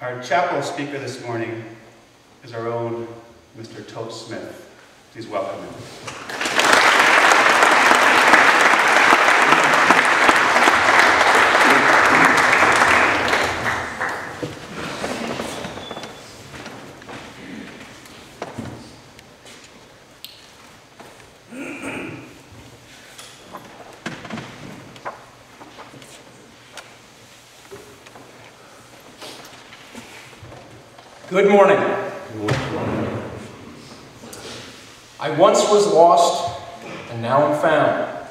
Our chapel speaker this morning is our own Mr. Tote Smith. Please welcome him. Good morning. I once was lost, and now I'm found.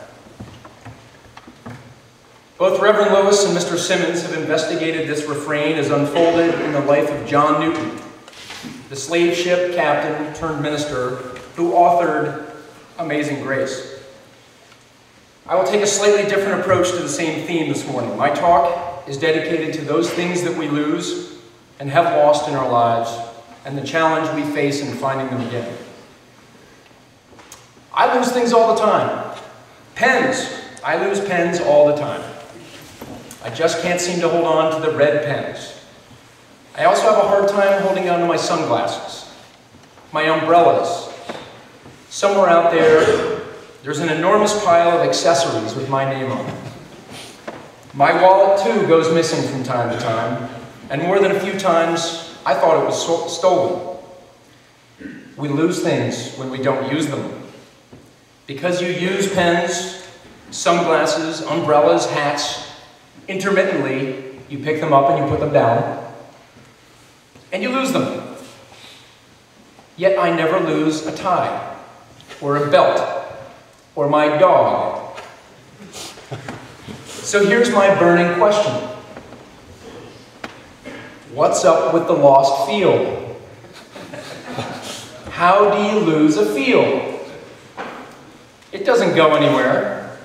Both Reverend Lewis and Mr. Simmons have investigated this refrain as unfolded in the life of John Newton, the slave ship captain turned minister who authored Amazing Grace. I will take a slightly different approach to the same theme this morning. My talk is dedicated to those things that we lose and have lost in our lives, and the challenge we face in finding them again. I lose things all the time. Pens. I lose pens all the time. I just can't seem to hold on to the red pens. I also have a hard time holding on to my sunglasses, my umbrellas. Somewhere out there, there's an enormous pile of accessories with my name on them. My wallet, too, goes missing from time to time. And more than a few times, I thought it was stolen. We lose things when we don't use them. Because you use pens, sunglasses, umbrellas, hats, intermittently, you pick them up and you put them down, and you lose them. Yet I never lose a tie, or a belt, or my dog. So here's my burning question. What's up with the lost field? How do you lose a field? It doesn't go anywhere.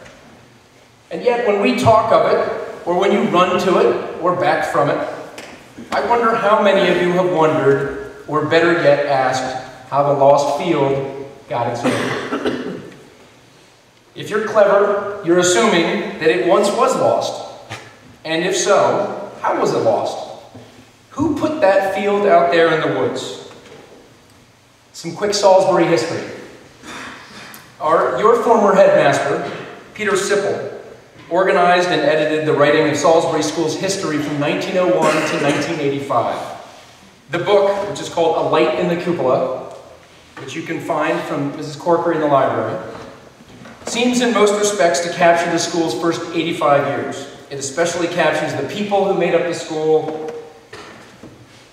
And yet when we talk of it, or when you run to it, or back from it, I wonder how many of you have wondered, or better yet asked, how the lost field got its name. If you're clever, you're assuming that it once was lost. And if so, how was it lost? Who put that field out there in the woods? Some quick Salisbury history. Your former headmaster, Peter Sipple, organized and edited the writing of Salisbury School's history from 1901 to 1985. The book, which is called A Light in the Cupola, which you can find from Mrs. Corkery in the library, seems in most respects to capture the school's first 85 years. It especially captures the people who made up the school.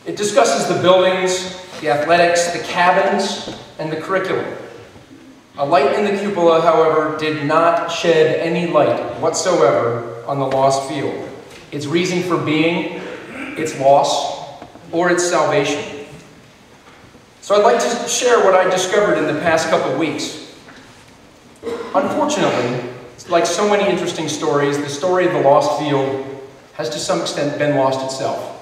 It discusses the buildings, the athletics, the cabins, and the curriculum. A Light in the Cupola, however, did not shed any light whatsoever on the lost field, its reason for being, its loss, or its salvation. So I'd like to share what I discovered in the past couple weeks. Unfortunately, like so many interesting stories, the story of the lost field has to some extent been lost itself,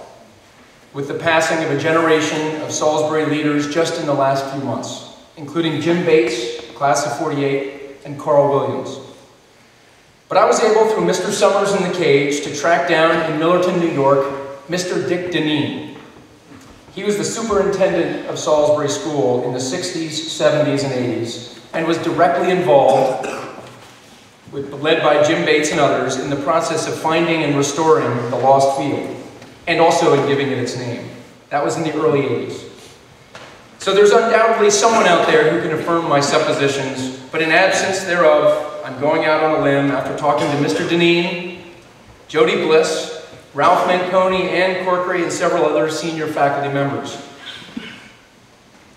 with the passing of a generation of Salisbury leaders just in the last few months, including Jim Bates, class of '48, and Carl Williams. But I was able, through Mr. Summers in the Cage, to track down in Millerton, New York, Mr. Dick Deneen. He was the superintendent of Salisbury School in the 60s, 70s, and 80s, and was directly involved, led by Jim Bates and others, in the process of finding and restoring the lost field, and also in giving it its name. That was in the early 80s. So there's undoubtedly someone out there who can affirm my suppositions, but in absence thereof, I'm going out on a limb after talking to Mr. Deneen, Jody Bliss, Ralph Manconi, Ann Corkery, and several other senior faculty members.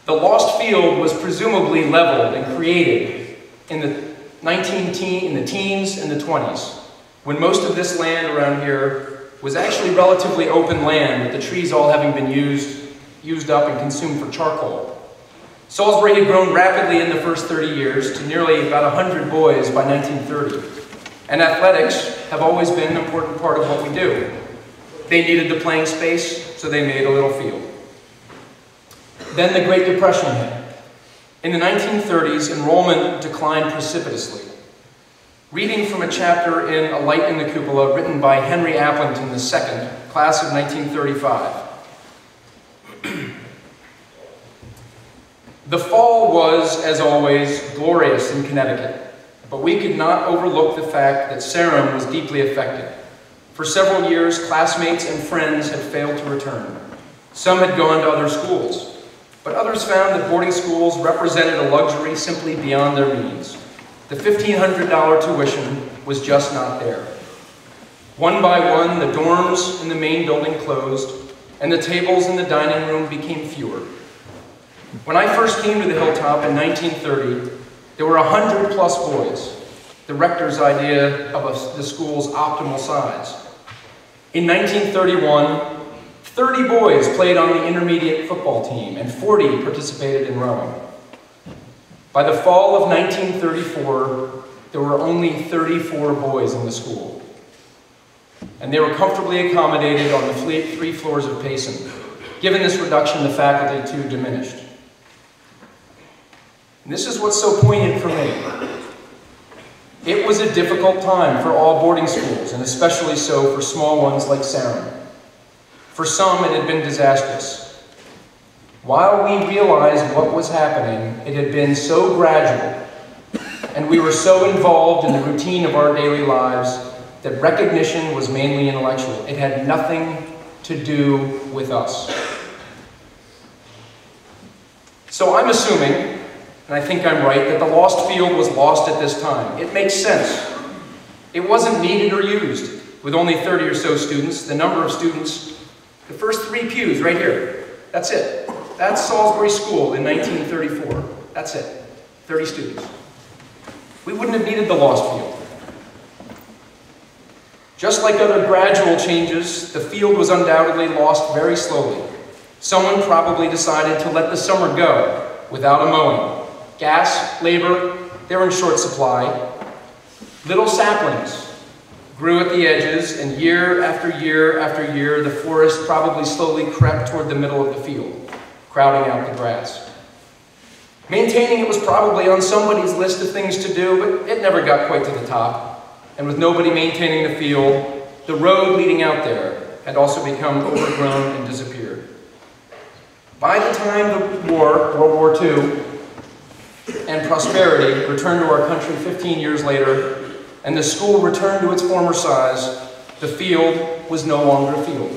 The lost field was presumably leveled and created in the teens and the 20s, when most of this land around here was actually relatively open land, with the trees all having been used up and consumed for charcoal. Salisbury had grown rapidly in the first 30 years to nearly about 100 boys by 1930. And athletics have always been an important part of what we do. They needed the playing space, so they made a little field. Then the Great Depression hit. In the 1930s, enrollment declined precipitously. Reading from a chapter in A Light in the Cupola written by Henry Applington II, class of 1935. The fall was, as always, glorious in Connecticut, but we could not overlook the fact that Sarum was deeply affected. For several years, classmates and friends had failed to return. Some had gone to other schools, but others found that boarding schools represented a luxury simply beyond their means. The $1,500 tuition was just not there. One by one, the dorms in the main building closed, and the tables in the dining room became fewer. When I first came to the Hilltop in 1930, there were 100+ boys, the rector's idea of the school's optimal size. In 1931, 30 boys played on the intermediate football team, and 40 participated in rowing. By the fall of 1934, there were only 34 boys in the school, and they were comfortably accommodated on the 3 floors of Payson. Given this reduction, the faculty too diminished. And this is what's so poignant for me. It was a difficult time for all boarding schools, and especially so for small ones like Sarum. For some, it had been disastrous. While we realized what was happening, it had been so gradual, and we were so involved in the routine of our daily lives that recognition was mainly intellectual. It had nothing to do with us. So I'm assuming, and I think I'm right, that the lost field was lost at this time. It makes sense. It wasn't needed or used. With only 30 or so students, the number of students, the first 3 pews right here, that's it. That's Salisbury School in 1934. That's it. 30 students. We wouldn't have needed the lost field. Just like other gradual changes, the field was undoubtedly lost very slowly. Someone probably decided to let the summer go without a mowing. Gas, labor, they were in short supply. Little saplings grew at the edges, and year after year after year, the forest probably slowly crept toward the middle of the field, crowding out the grass. Maintaining it was probably on somebody's list of things to do, but it never got quite to the top. And with nobody maintaining the field, the road leading out there had also become overgrown and disappeared. By the time the war, World War II, and prosperity returned to our country 15 years later, and the school returned to its former size, the field was no longer a field.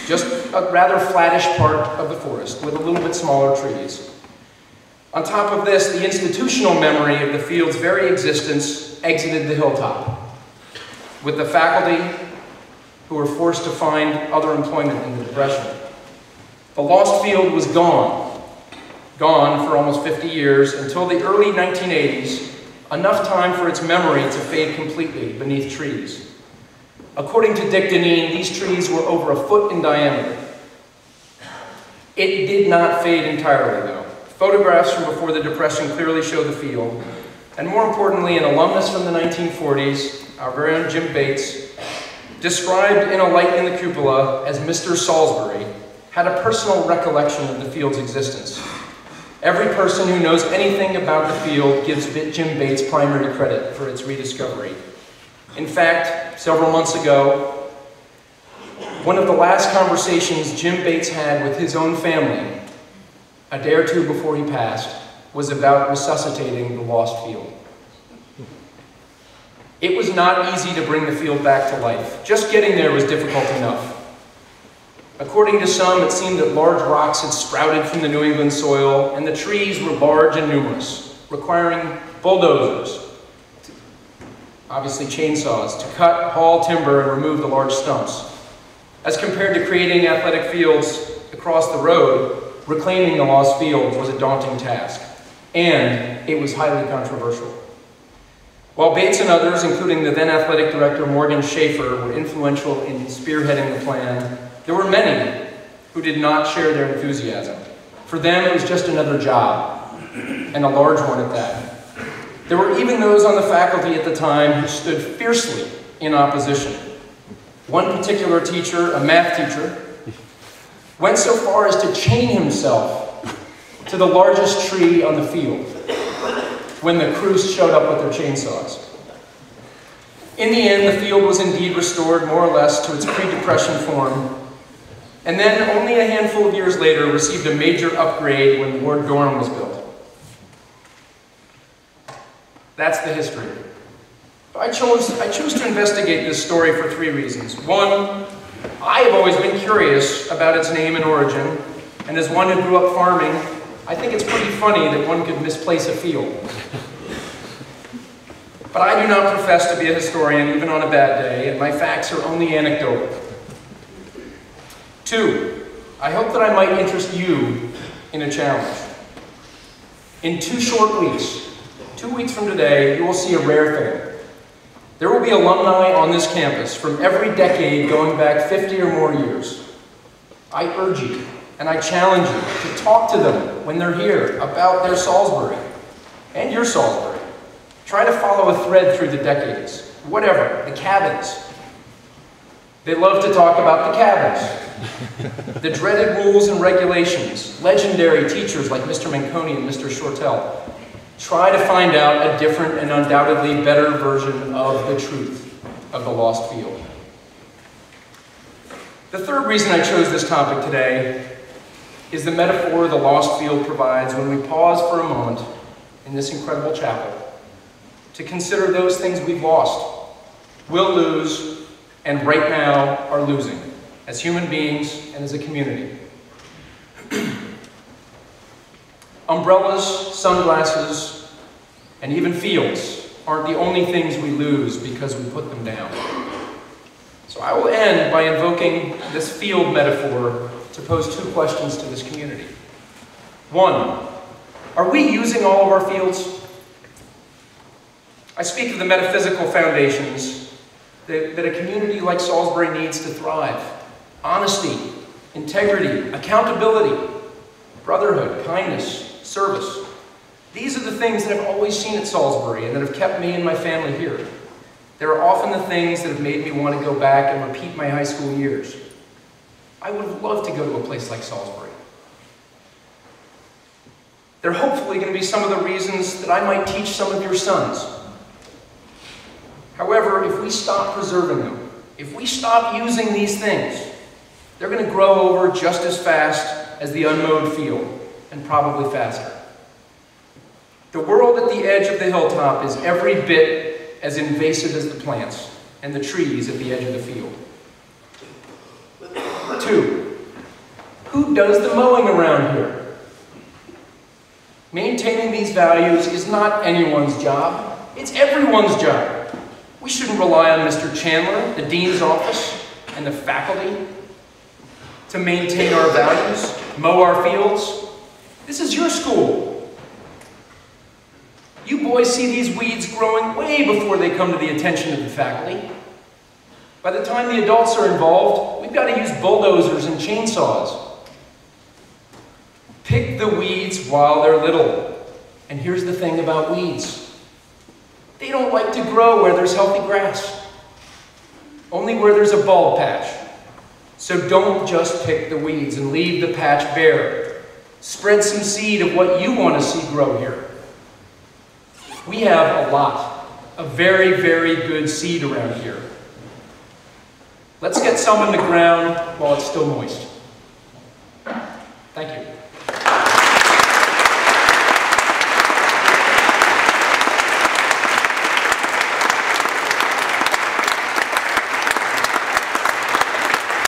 Just a rather flattish part of the forest with a little bit smaller trees. On top of this, the institutional memory of the field's very existence exited the Hilltop, with the faculty who were forced to find other employment in the Depression. The lost field was gone for almost 50 years, until the early 1980s, enough time for its memory to fade completely beneath trees. According to Dick Deneen, these trees were over 1 foot in diameter. It did not fade entirely, though. Photographs from before the Depression clearly show the field, and more importantly, an alumnus from the 1940s, our very own Jim Bates, described in A Light in the Cupola as Mr. Salisbury, had a personal recollection of the field's existence. Every person who knows anything about the field gives Jim Bates primary credit for its rediscovery. In fact, several months ago, one of the last conversations Jim Bates had with his own family, a day or two before he passed, was about resuscitating the lost field. It was not easy to bring the field back to life. Just getting there was difficult enough. According to some, it seemed that large rocks had sprouted from the New England soil, and the trees were large and numerous, requiring bulldozers, obviously chainsaws, to cut, haul timber, and remove the large stumps. As compared to creating athletic fields across the road, reclaiming the lost field was a daunting task, and it was highly controversial. While Bates and others, including the then athletic director Morgan Schaefer, were influential in spearheading the plan, there were many who did not share their enthusiasm. For them, it was just another job, and a large one at that. There were even those on the faculty at the time who stood fiercely in opposition. One particular teacher, a math teacher, went so far as to chain himself to the largest tree on the field when the crews showed up with their chainsaws. In the end, the field was indeed restored more or less to its pre-Depression form, and then only a handful of years later received a major upgrade when Ward Durham was built. That's the history. I chose to investigate this story for 3 reasons. One, I have always been curious about its name and origin, and as one who grew up farming, I think it's pretty funny that one could misplace a field. But I do not profess to be a historian, even on a bad day, and my facts are only anecdotal. 2, I hope that I might interest you in a challenge. In 2 short weeks, 2 weeks from today, you will see a rare thing. There will be alumni on this campus from every decade going back 50 or more years. I urge you, and I challenge you, to talk to them when they're here about their Salisbury and your Salisbury. Try to follow a thread through the decades. Whatever, the cabins. They love to talk about the cabins. The dreaded rules and regulations, legendary teachers like Mr. Manconi and Mr. Shortell. Try to find out a different and undoubtedly better version of the truth of the lost field. The third reason I chose this topic today is the metaphor the lost field provides when we pause for a moment in this incredible chapel to consider those things we've lost, will lose, and right now are losing as human beings and as a community. Umbrellas, sunglasses, and even fields aren't the only things we lose because we put them down. So I will end by invoking this field metaphor to pose 2 questions to this community. 1, are we using all of our fields? I speak of the metaphysical foundations that a community like Salisbury needs to thrive. Honesty, integrity, accountability, brotherhood, kindness, service. These are the things that I've always seen at Salisbury and that have kept me and my family here. They're often the things that have made me want to go back and repeat my high school years. I would have loved to go to a place like Salisbury. They're hopefully going to be some of the reasons that I might teach some of your sons. However, if we stop preserving them, if we stop using these things, they're going to grow over just as fast as the unmowed field, and probably faster. The world at the edge of the hilltop is every bit as invasive as the plants and the trees at the edge of the field. 2, who does the mowing around here? Maintaining these values is not anyone's job, it's everyone's job. We shouldn't rely on Mr. Chandler, the dean's office, and the faculty to maintain our values, mow our fields. This is your school. You boys see these weeds growing way before they come to the attention of the faculty. By the time the adults are involved, we've got to use bulldozers and chainsaws. Pick the weeds while they're little. And here's the thing about weeds. They don't like to grow where there's healthy grass. Only where there's a bulb patch. So don't just pick the weeds and leave the patch bare. Spread some seed of what you want to see grow here. We have a lot of very, very good seed around here. Let's get some in the ground while it's still moist. Thank you.